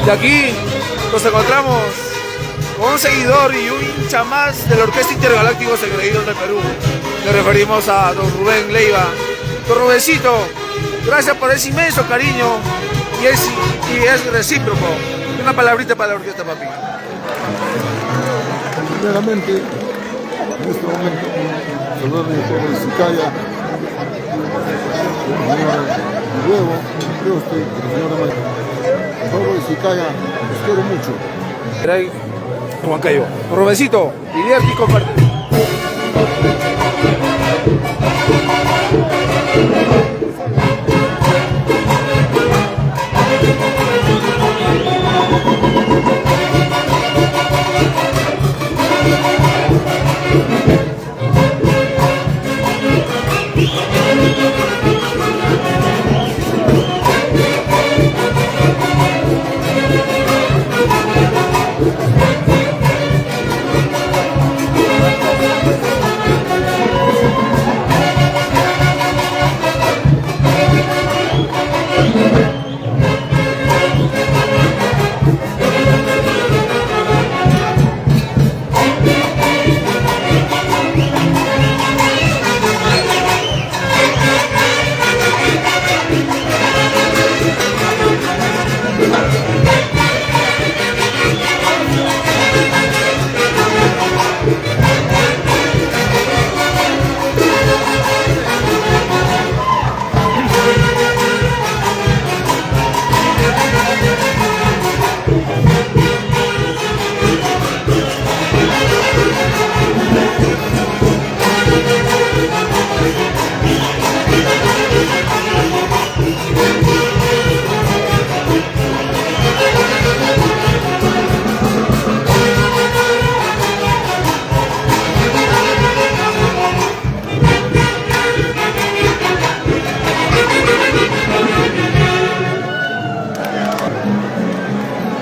Y aquí nos encontramos con un seguidor y un hincha más de la Orquesta Intergaláctico Engreídos del Perú. Nos referimos a don Rubén Leiva. Don Rubencito, gracias por ese inmenso cariño y es recíproco. Una palabrita para la orquesta, papi. Primeramente, en este momento, saludar a mi pueblo de Sicaya, el señor Huevo, el señor Amaya. El pueblo de Sicaya, los quiero mucho. Era ahí, Juan Cayo. Rubencito, divierte y comparte.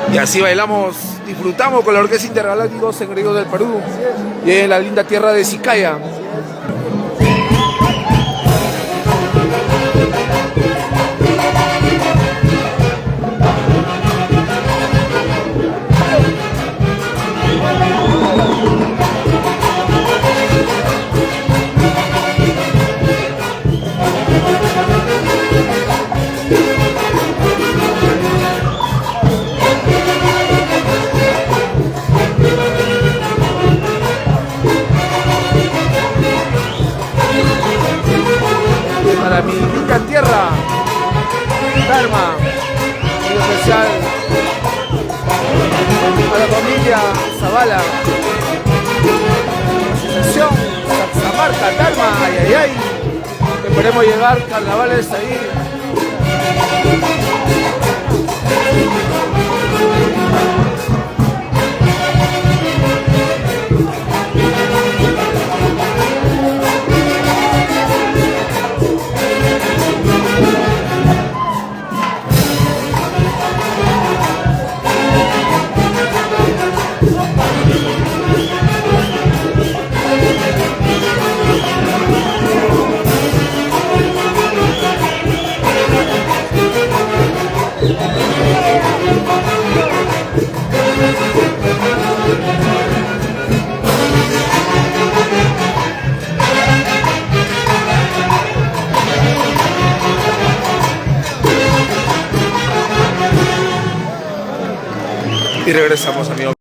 Y así bailamos, disfrutamos con la Orquesta Intergaláctico Engreídos del Perú y en la linda tierra de Sicaya. Para mi linda tierra, Dharma, muy especial a la familia Zavala, Asociación Saxamarca, Dharma, ay, ay, ay, esperemos llegar carnavales ahí. Y regresamos, amigos.